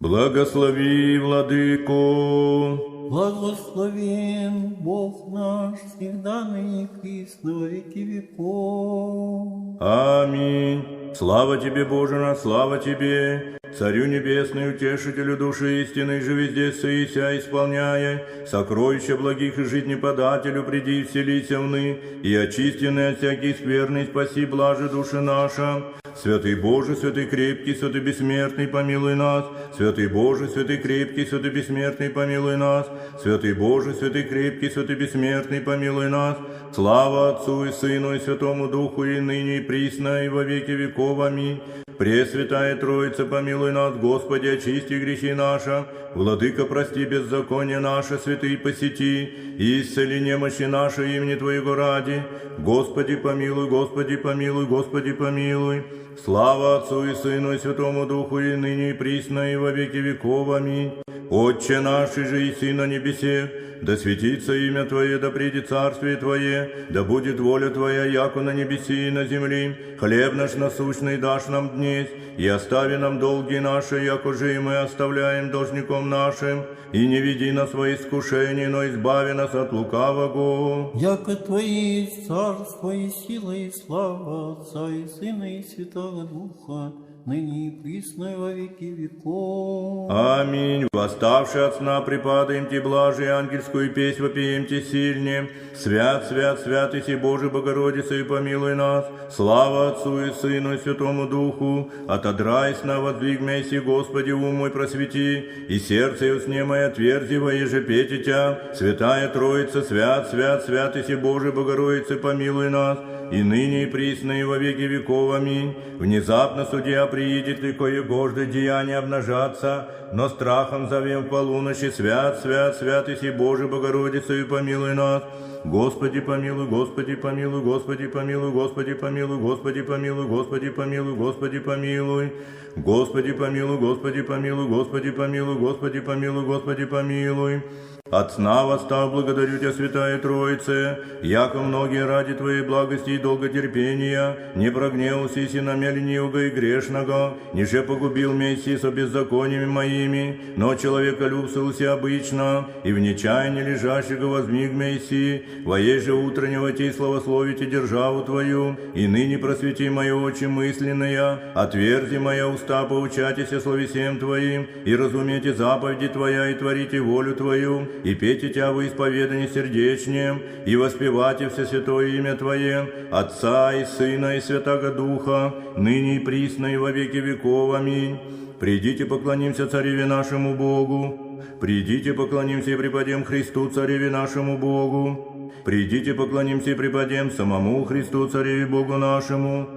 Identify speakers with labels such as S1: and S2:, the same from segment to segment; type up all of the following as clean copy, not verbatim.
S1: Благослови, Владыко.
S2: Благословен Бог наш, всегда ныне и присно во веки веков.
S1: Аминь. Слава Тебе, Боже наш, слава Тебе, Царю Небесный, Утешителю души истины, же везде сыся, исполняя сокровища благих и жизнеподателю, приди и вселися вны, и очистенный от всяких скверный, спаси блаже души наша. Святый Боже, святый крепкий, святый бессмертный, помилуй нас. Святый Боже, святый крепкий, святый бессмертный, помилуй нас. Святый Боже, святый крепкий, святый бессмертный, помилуй нас. Слава Отцу и Сыну и Святому Духу, и ныне, и присно, и во веки веков. Аминь. Пресвятая Троица, помилуй нас, Господи, очисти грехи наши. Владыка, прости беззаконие наше, святый посети, и исцели немощи наши имени Твоего ради. Господи, помилуй, Господи, помилуй, Господи, помилуй. Слава Отцу и Сыну и Святому Духу, и ныне, и присно, и во веки веков. Аминь. Отче наш, же и Сын на небесе, да светится имя Твое, да придет царствие Твое, да будет воля Твоя, яко на небеси и на земли. Хлеб наш насущный дашь нам днесь, и остави нам долги наши, яко же и мы оставляем должником нашим. И не веди нас во искушение, но избави нас от лукавого.
S2: Яко Твое есть царство и сила и слава Отца и Сына и Святого Духа, ныне и присно и во веки веков.
S1: Аминь. Восставши от сна, припадаем Ти блажи, ангельскую песнь вопием Ти сильне. Свят, свят, свят, Иси Боже Богородица, и помилуй нас. Слава Отцу и Сыну и Святому Духу. Отодрай сна, воздвигмя Иси, Господи, ум мой просвети, и сердце и усне мое отверзи, во еже пети Тя. Святая Троица, свят, свят, свят, Иси Боже Богородица, помилуй нас. И ныне, и присно, и во веки веков. Аминь. Внезапно судья приидет, и коегожды деяния обнажаться, но страхом зовем в полуночи. Свят, свят, свят, Иси Боже Богородица, и помилуй нас. Господи, помилуй, Господи, помилуй, Господи, помилуй, Господи, помилуй, Господи, помилуй, Господи, помилуй, Господи, помилуй. Господи, помилуй, Господи, помилуй, Господи, помилуй, Господи, помилуй, Господи, помилуй. От сна восстав, благодарю Тебя, Святая Троице, яко многие ради Твоей благости и долготерпения не прогневался Иси на меня ленивого и грешного, ниже погубил меня Иси со беззакониями моими, но человеколюбствовался обычно, и в нечаянии лежащего возмиг меня Иси, во еже утреннего Ти славословите державу Твою, и ныне просвети мои очи мысленные, отверзи моя уста, поучайтеся словесем Твоим, и разумейте заповеди Твоя, и творите волю Твою, и пейте Тя во исповедании сердечнем, и воспевайте все святое имя Твое, Отца и Сына и Святаго Духа, ныне и присно и во веки веков. Аминь. Придите, поклонимся Цареве нашему Богу. Придите, поклонимся и преподем Христу, Цареве нашему Богу. Придите, поклонимся и преподем самому Христу, Цареве Богу нашему.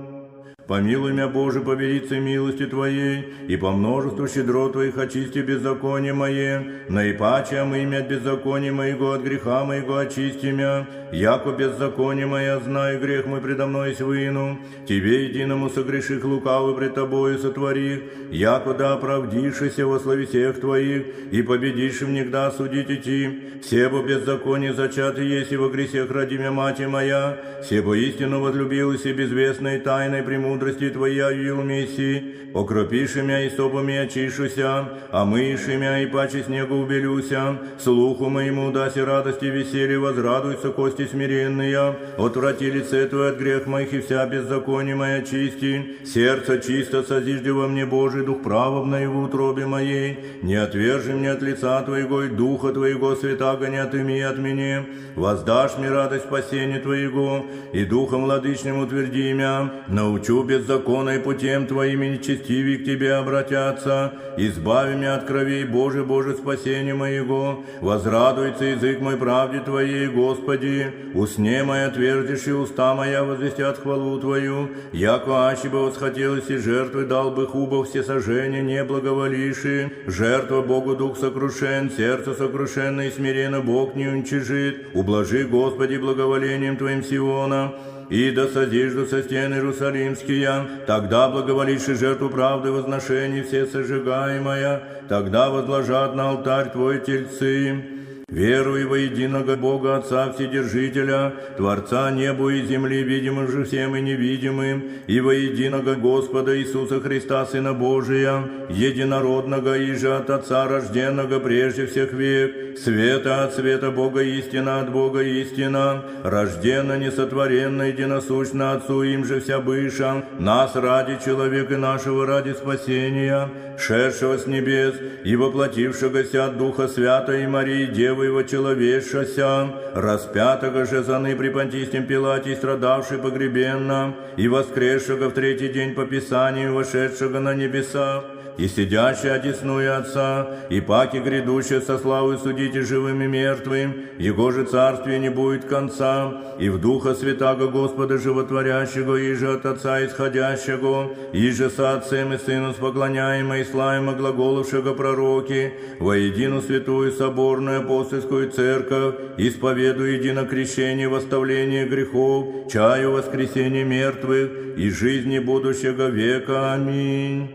S1: Помилуй меня, Боже, по велице милости Твоей, и по множеству щедрот Твоих очисти беззаконие мое, наипаче омый меня от беззакония моего, от греха моего очисти меня, яко беззаконие мое, знай, грех мой предо мной свыну, Тебе единому согреших лукавый пред Тобою сотвори, яко да оправдишися во славе всех Твоих, и победишь внегда судить идти, все бо беззаконие зачаты есть, и во грехах ради меня мать моя, все бо истину возлюбилась и безвестной тайной премудрости Твоя явил Мессии, окропиши меня и сопами очишуся, а мыши меня и паче снегу убелюся, слуху моему даси радости и веселье, возрадуются кости смиренные, отврати лице Твое от грех моих и вся беззаконие моя чисти, сердце чисто созижди во мне, Божий Дух правовный в утробе моей, не отвержи мне от лица Твоего и Духа Твоего святаго не отыми от меня, воздашь мне радость спасения Твоего, и Духом владычным утверди меня, научу беззаконно и путем Твоими нечестивее к Тебе обратятся, избави меня от кровей, Боже, Боже, спасение моего, возрадуется язык мой правде Твоей, Господи, усне моя твердишь и уста моя возвестят хвалу Твою, яко аще бы восхотелось и жертвы дал бы хуба все сожжения не благоволивши, жертва Богу дух сокрушен, сердце сокрушенное и смиренно Бог не уничижит, ублажи, Господи, благоволением Твоим Сиона, и да содержатся стены Иерусалимские, тогда благоволивши жертву правды возношений все сожигаемая, тогда возложат на алтарь Твой тельцы. Верую во единого Бога Отца Вседержителя, Творца неба и земли, видимым же всем и невидимым, и во единого Господа Иисуса Христа, Сына Божия, единородного и же от Отца рожденного прежде всех век, света от света Бога истина, от Бога истина, рожденно, несотворенно, единосущно Отцу, им же вся быша, нас ради человека нашего, ради спасения, шедшего с небес и воплотившегося от Духа Святой Марии, Девы его человечася, распятого же заны при Понтийском Пилате, страдавший погребенно, и воскресшего в третий день по Писанию, вошедшего на небеса, и сидящий одесную Отца, и паки грядущие со славой судите живым и мертвым, Его же царствие не будет конца, и в Духа Святаго Господа Животворящего, и же от Отца исходящего, и же со Отцем и Сыном споклоняемо и славимо глаголовшего пророки, во едину святую соборную апостольскую церковь, исповедую едино крещение, восставление грехов, чаю воскресения мертвых и жизни будущего века. Аминь.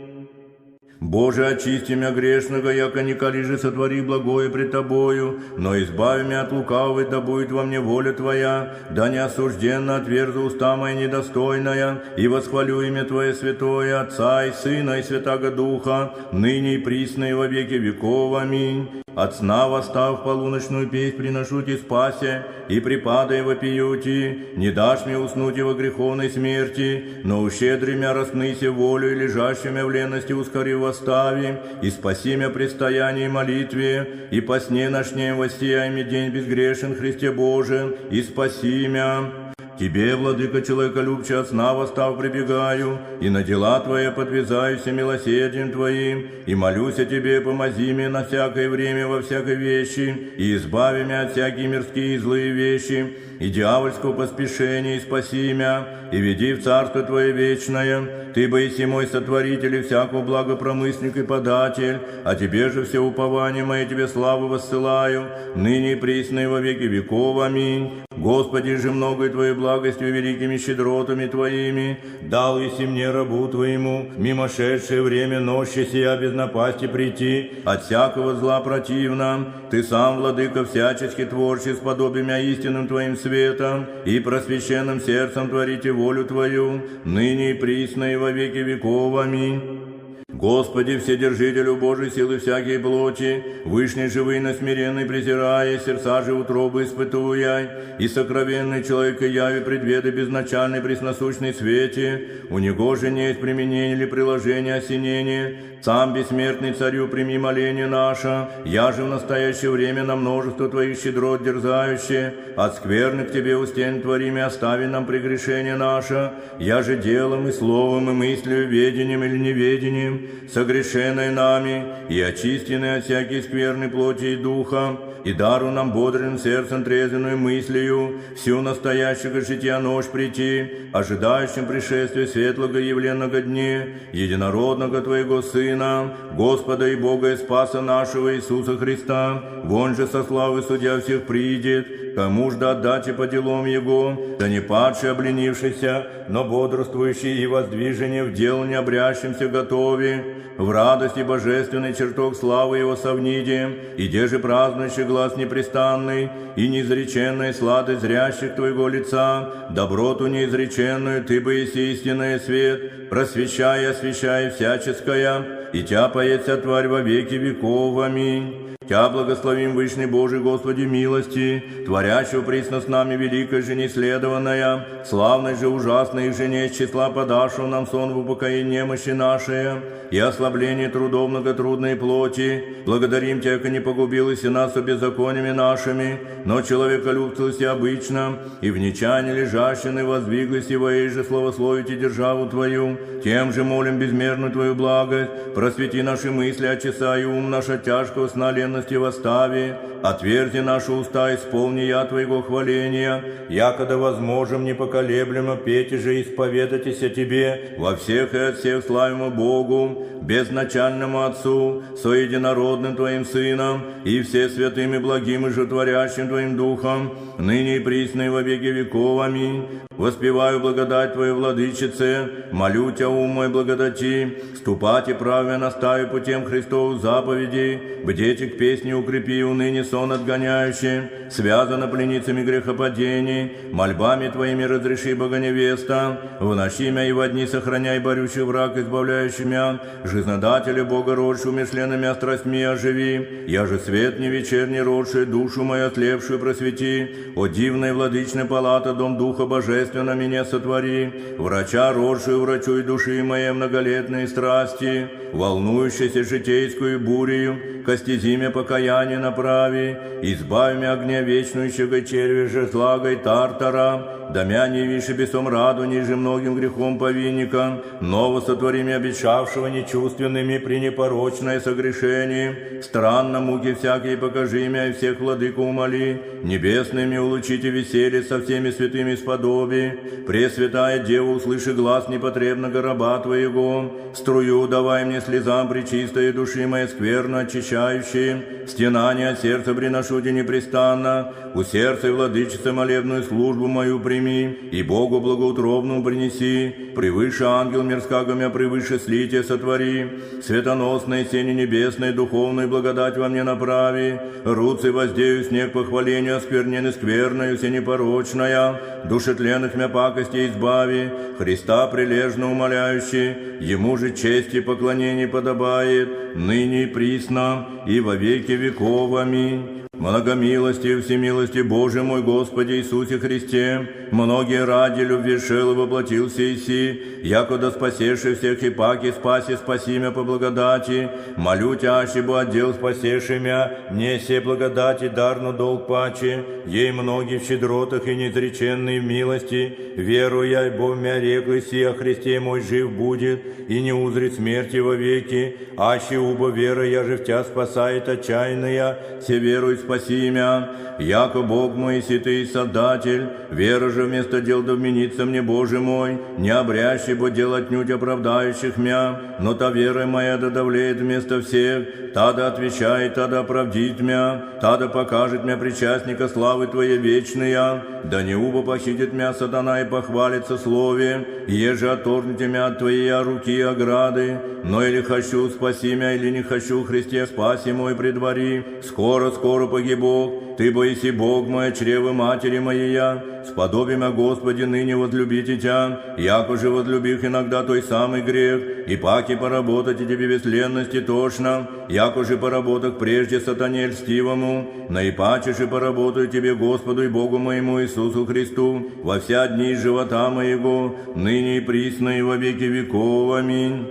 S1: Боже, очисти мя грешного, яко николи же сотвори благое пред Тобою, но избави мя от лукавой, да будет во мне воля Твоя, да не осужденно отверзу уста моя недостойная, и восхвалю имя Твое святое, Отца и Сына и Святаго Духа, ныне и присно и во веки веков. Аминь. От сна восстав полуночную песнь приношу Ти спасе, и припадай вопию Ти, не дашь мне уснуть во греховной смерти, но ущедри мя распныся волю и лежащими в ленности ускори восстави, и спаси мя предстоянии молитве, и по сне ночнем воссияй ми день безгрешен Христе Божием, и спаси мя. Тебе, владыка человеколюбче, от сна восстав прибегаю, и на дела Твои подвязаюся милосердием Твоим, и молюсь о Тебе, помози мне на всякое время во всякой вещи, и избави меня от всякие мирские и злые вещи, и дьявольского поспешения, и спаси меня, и веди в Царство Твое вечное. Ты боиси мой сотворитель и всякого благопромысленник и податель, а Тебе же все упование мое, Тебе славу воссылаю, ныне и присно и во веки веков. Аминь. Господи же многой Твоей благостью, великими щедротами Твоими, дал еси мне рабу Твоему, мимошедшее время нощи сия без напасти прийти, от всякого зла противно. Ты сам, владыка, всячески творче, сподоби мя истинным Твоим светом, и просвященным сердцем творите волю Твою, ныне и присно и во веки веков. Аминь. Господи, Вседержителю Божией силы всякие плоти, вышний живый на смиренный презирая, сердца же утробы испытуя, и сокровенный человека яви предведы безначальный пресносущный свете, у него же не есть применение или приложение осенения, сам бессмертный царю прими моление наше, я же в настоящее время на множество Твоих щедрот дерзающее, от скверных Тебе устен творим и остави нам прегрешение наше, я же делом и словом и мыслью, ведением или неведением, согрешенной нами, и очистенной от всякой скверной плоти и духа, и дару нам бодрым сердцем трезвенную мыслью, всю настоящего жития ночь прийти, ожидающим пришествия светлого явленного дне, единородного Твоего Сына, Господа и Бога и Спаса нашего Иисуса Христа, вон же со славы судья всех придет, кому ж да отдачи по делам Его, да не падший обленившийся, но бодрствующий и воздвижение в дело не обрящимся готови, в радости божественный чертог славы Его совниде, и де же празднующий глаз непрестанный, и неизреченная сладость зрящих Твоего лица, доброту неизреченную Ты бы еси истинный свет, просвещай и освящай всяческая, и Тя поется тварь во веки веков. Аминь. Тя благословим, Вышний Божий, Господи милости, творящего присно с нами великой же неследованная, славной же ужасной их же не из числа подавшего нам сон в упокоение немощи нашей, и ослабление трудов многотрудной плоти. Благодарим Тя, яко не погубилась и нас беззакониями нашими, но человеколюбцелась обычно, и в нечаянии лежащин и воздвиглась и во ей же славословите державу Твою. Тем же молим безмерную Твою благость, просвети наши мысли, очисай и ум наш от тяжкого сна ленности восстави, отверзи наши уста, исполни я Твоего хваления, якогда возможем непоколеблемо петь и же исповедайтесь о Тебе во всех и от всех славимо Богу, безначальному Отцу, соединородным Твоим Сыном, и все святым и благим и животворящим Твоим Духом, ныне и присно и во веки веков. Аминь. Воспеваю благодать Твою, Владычице, молю Тя, ум мой благодати, ступать и праве настави путем Христовых заповедей, бдеть к песни укрепи, уныне сон отгоняющий, связано пленницами грехопадений, мольбами Твоими разреши, Богоневеста, в ночи мя и во дни сохраняй борющий враг, избавляющий мя, жизнодателя Бога родшую, межленными страстьми оживи, я же свет не вечерний родший, душу мою отлепшую просвети, о дивной владычной палата, дом Духа Божественно меня сотвори, врача родшую, врачуй души моей многолетные страсти, волнующейся житейскую бурею, ко стезиме покаяния направи, избави мя огня вечнующего черви же слагой Тартара, да мя не виши бесом раду, ниже многим грехом повинника, ново сотвори мя обещавшего нечувственными при непорочное согрешение, странно муки всякие покажи мя и всех владыку умоли, небесными улучите веселье со всеми святыми сподоби, Пресвятая Дева, услыши глаз непотребного раба Твоего, струю давай мне слезам пречистой души моей скверно очищающей, стенания от сердца приношу тебе непрестанно, у сердца и владычицы молебную службу мою прими, и Богу благоутробному принеси, превыше ангел мирского мя, превыше слития сотвори, светоносной сени небесной, духовной благодать во мне направи, руцы воздею снег похвалению, осквернены скверною, сенепорочная, душетленных мя пакости избави, Христа прилежно умоляющий, Ему же честь и поклонение подобает, ныне и присно, и во веки веков. Аминь. Многомилости и всемилости Божий мой Господи Иисусе Христе, многие ради любви шел и воплотился Иси, якуда спасеши всех и паки спаси, спаси мя по благодати, молю Тя, ащебо отдел спасеши мя, не се благодати дарно долг паче, ей многие в щедротах и неизреченной в милости, веруя, бо мя реку Иси, о Христе мой жив будет, и не узрит смерти вовеки, аще убо вера, я же в Тя спасает отчаянная, се веруй спаси мя, яко Бог мой, си Ты Создатель, вера же вместо дел да вменится мне, Боже мой, не обрящий бо дел отнюдь оправдающих мя, но та вера моя да давлеет вместо всех, та да отвечает, та да оправдит мя, та да покажет мя причастника славы Твоей вечная, да не убо похитит мя сатана и похвалится слове, еже отторгните мя от Твоей руки ограды, но или хочу спаси мя, или не хочу, Христе спаси мой предвари, скоро погибок, Ты боиси Бог мой, чревы матери моей, сподоби мя, Господи, ныне возлюбите Тя, яко же возлюбих иногда той самый грех, и паки поработать и Тебе бесленности тошно, яко же поработах прежде сатане льстивому, наипаче же поработаю Тебе, Господу и Богу моему Иисусу Христу, во вся дни живота моего, ныне и присно и во веки веков. Аминь.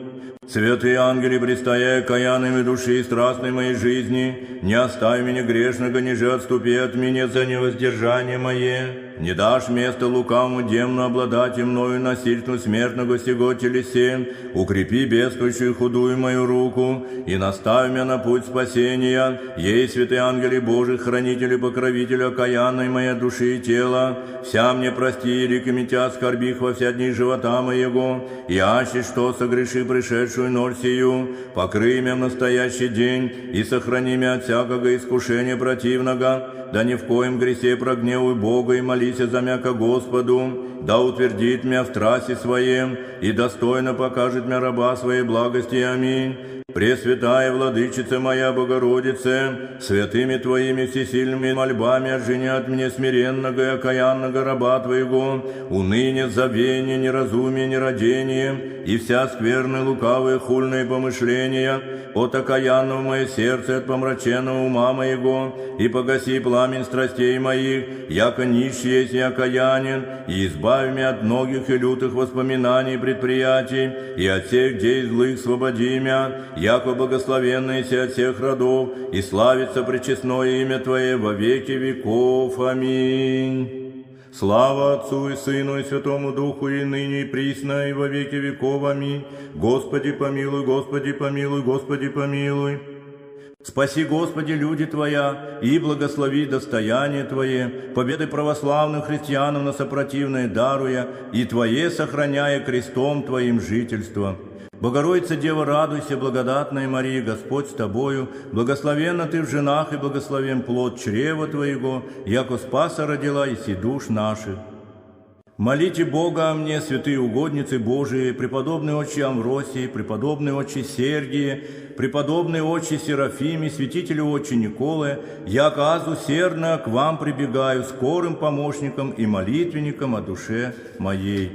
S1: Святые ангели, предстоя каянными души и страстной моей жизни, не оставь меня грешного, ниже отступи от меня за невоздержание мое. Не дашь место лукавому демну обладать и мною насильству смертного сего телесе, укрепи бедствующую худую мою руку и наставь меня на путь спасения. Ей, святые ангели Божии, хранители, покровители окаянной моей души и тела, вся мне прости и реки Тя скорбих во вся дни живота моего, и аще что согреши пришедшую ночь сию, покрый меня в настоящий день и сохрани меня от всякого искушения противного, да ни в коем гресе прогневуй Бога и молись за мя ко Господу, да утвердит мя в страсти своем и достойно покажет мя раба своей благости. Аминь. Пресвятая Владычица моя Богородице, святыми Твоими всесильными мольбами отжени от меня смиренного и окаянного раба Твоего, уныние, забвение, неразумие, нерадение и вся скверная, лукавые, хульные помышления, от окаянного мое сердце, от помраченного ума моего, и погаси пламень страстей моих, яко нищий есть и окаянен, и избави меня от многих и лютых воспоминаний и предприятий, и от всех дей злых свободи меня, яко благословенный си от всех родов, и славится пречестное имя Твое во веки веков. Аминь. Слава Отцу и Сыну и Святому Духу, и ныне, и присно, и во веки веков. Аминь. Господи помилуй, Господи помилуй, Господи помилуй. Спаси, Господи, люди Твоя, и благослови достояние Твое, победы православных христианам на сопротивное даруя, и Твое сохраняя крестом Твоим жительство. Богородица Дева, радуйся, благодатная Мария, Господь с Тобою, благословенна Ты в женах, и благословен плод чрева Твоего, яко спаса родила иси душ наших. Молите Бога о мне, святые угодницы Божии, преподобный отче Амвросий, преподобный отче Сергии, преподобный отче Серафиме, святителю отче Николы, яко аз усердно к вам прибегаю, скорым помощником и молитвенником о душе моей.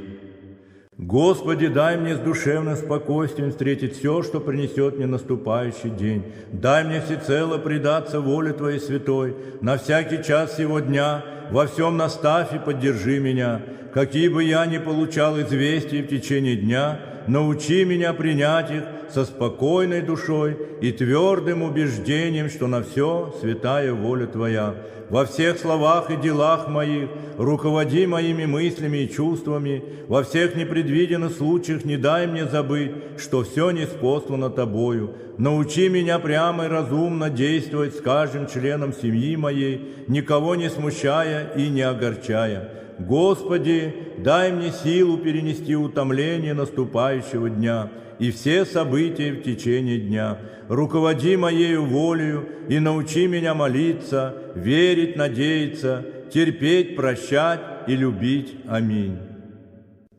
S1: Господи, дай мне с душевным спокойствием встретить все, что принесет мне наступающий день. Дай мне всецело предаться воле Твоей святой, на всякий час сего дня, во всем наставь и поддержи меня. Какие бы я ни получал известия в течение дня, научи меня принять их со спокойной душой и твердым убеждением, что на все святая воля Твоя. Во всех словах и делах моих руководи моими мыслями и чувствами, во всех непредвиденных случаях не дай мне забыть, что все ниспослано Тобою. Научи меня прямо и разумно действовать с каждым членом семьи моей, никого не смущая и не огорчая. Господи, дай мне силу перенести утомление наступающего дня и все события в течение дня. Руководи моею волею и научи меня молиться, верить, надеяться, терпеть, прощать и любить. Аминь.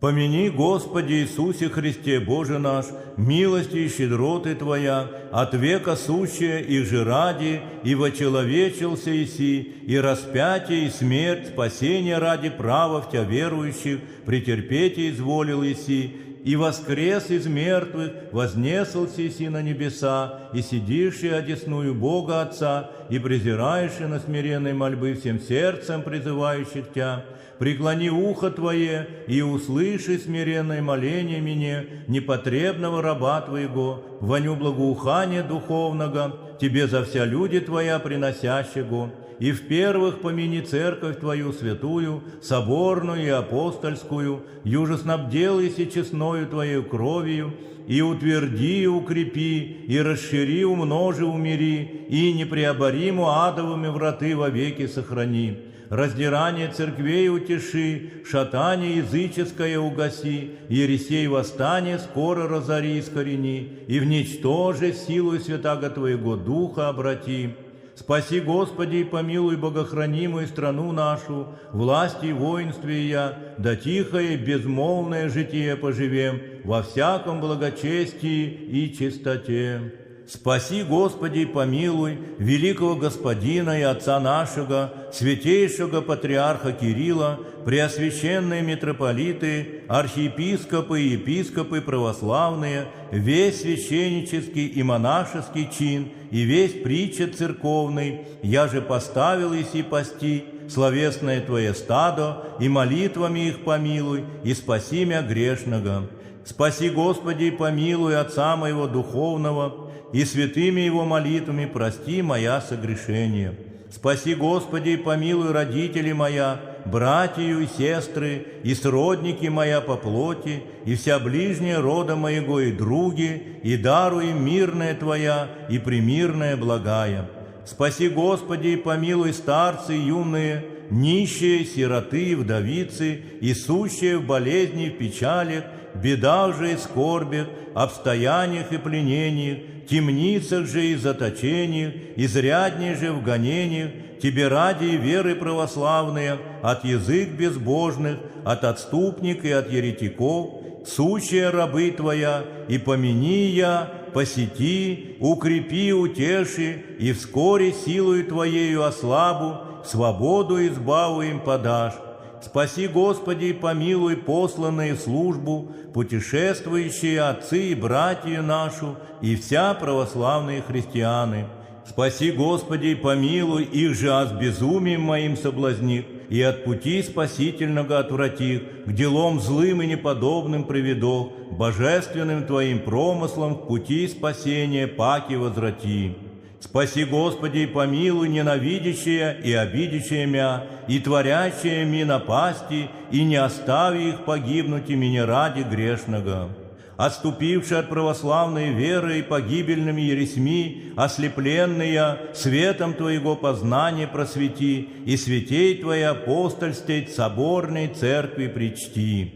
S1: Помяни, Господи Иисусе Христе, Боже наш, милости и щедроты Твоя, от века сущая их же ради, и вочеловечился Иси, и распятие, и смерть, спасение ради права в Тя верующих, претерпеть изволил Иси, и воскрес из мертвых, вознесался Иси на небеса, и сидишь одесную Бога Отца, и презираешь на смиренной мольбы всем сердцем призывающих Тя. Преклони ухо Твое и услыши смиренное моление мне, непотребного раба Твоего, воню благоухания духовного, Тебе за вся люди Твоя приносящего. И в первых помяни церковь Твою святую, соборную и апостольскую, юже снабдел Иси честною Твоею кровью, и утверди, и укрепи, и расшири, умножи, умири, и непреобориму адовыми враты вовеки сохрани. Раздирание церквей утеши, шатание языческое угаси, ересей восстание скоро разори, искорени, и вничтожи силу святаго Твоего Духа обрати. Спаси, Господи, и помилуй богохранимую страну нашу, власти и воинстве я, да тихое, безмолвное житие поживем во всяком благочестии и чистоте. Спаси, Господи, и помилуй великого Господина и Отца нашего, святейшего Патриарха Кирилла, преосвященные митрополиты, архиепископы и епископы православные, весь священнический и монашеский чин, и весь притча церковный, я же поставил Иси пасти, словесное Твое стадо, и молитвами их помилуй, и спаси мя грешного. Спаси, Господи, и помилуй Отца моего духовного, и святыми его молитвами прости моя согрешение. Спаси, Господи, и помилуй родители моя, братья и сестры, и сродники моя по плоти, и вся ближняя рода моего и други, и даруй им мирное Твоя и премирное благая. Спаси, Господи, и помилуй старцы юные, нищие, сироты, вдовицы, и сущие в болезни и в печалях, бедах же и скорбях, обстояниях и пленениях, темницах же и заточениях, изрядней же в гонениях, Тебе ради и веры православные, от язык безбожных, от отступник и от еретиков, сущие рабы Твоя, и помяни я, посети, укрепи, утеши, и вскоре силою Твоею ослабу, свободу избаву им подашь. Спаси, Господи, и помилуй посланные в службу, путешествующие отцы и братья нашу, и вся православные христианы. Спаси, Господи, и помилуй их же, аз безумием моим соблазни, и от пути спасительного отврати, к делам злым и неподобным приведу, божественным Твоим промыслом в пути спасения паки возврати. Спаси, Господи, и помилуй ненавидящие и обидящие мя, и творящие ми напасти, и не остави их погибнуть и меня ради грешного. Отступившие от православной веры и погибельными ересьми, ослепленные светом Твоего познания просвети, и святей Твоей апостольстей соборной церкви причти.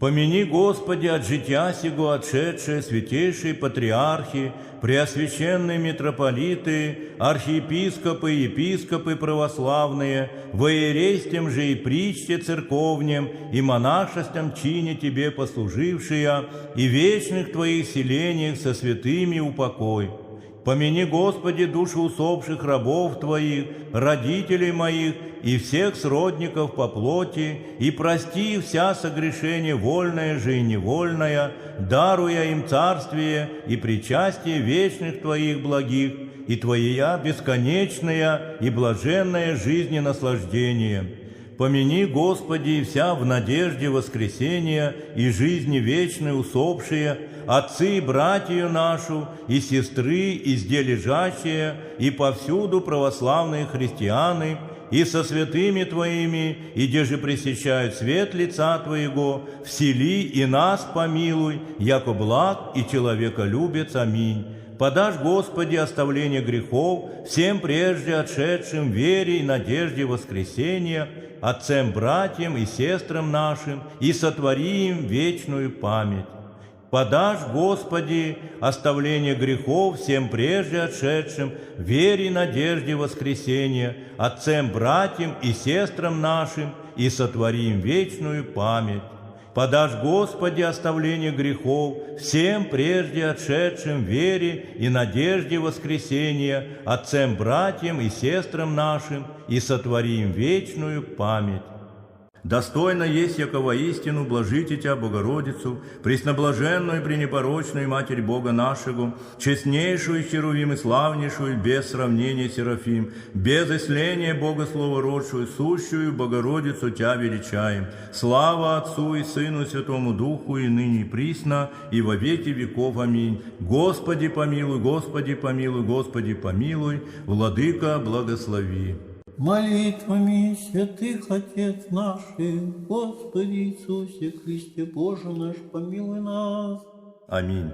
S1: Помяни, Господи, от жития сего отшедшие святейшие патриархи, преосвященные митрополиты, архиепископы и епископы православные, во иерействем же и причте церковнем, и монашеством чине Тебе послужившие, и вечных Твоих селениях со святыми упокой. Помяни, Господи, души усопших рабов Твоих, родителей моих и всех сродников по плоти, и прости вся согрешение вольное же и невольное, даруя им царствие и причастие вечных Твоих благих, и Твоя бесконечная и блаженная жизнь и наслаждение. Помяни, Господи, вся в надежде воскресения и жизни вечной усопшие, отцы и братью нашу, и сестры, и зде лежащие, и повсюду православные христианы, и со святыми Твоими, и где же пресещают свет лица Твоего, всели и нас помилуй, яко благ и человеколюбец. Аминь. Подашь, Господи, оставление грехов всем прежде отшедшим в вере и надежде воскресения, отцам, братьям и сестрам нашим, и сотвори им вечную память. Подашь, Господи, оставление грехов всем прежде отшедшим в вере и надежде воскресения, отцам, братьям и сестрам нашим, и сотвори им вечную память. Подашь, Господи, оставление грехов всем прежде отшедшим в вере и надежде воскресения, отцам, братьям и сестрам нашим, и сотвори им вечную память. Достойно есть, яко воистину блажите Тя, Богородицу, пресноблаженную и пренепорочную Матерь Бога нашего, честнейшую Херувим и славнейшую, без сравнения Серафим, без исления Бога Словородшую, сущую Богородицу Тя величаем. Слава Отцу и Сыну и Святому Духу, и ныне и присно, и во веки веков. Аминь. Господи помилуй, Господи помилуй, Господи помилуй, Владыка благослови.
S2: Молитвами святых Отец наших, Господи Иисусе Христе Боже наш, помилуй нас.
S1: Аминь.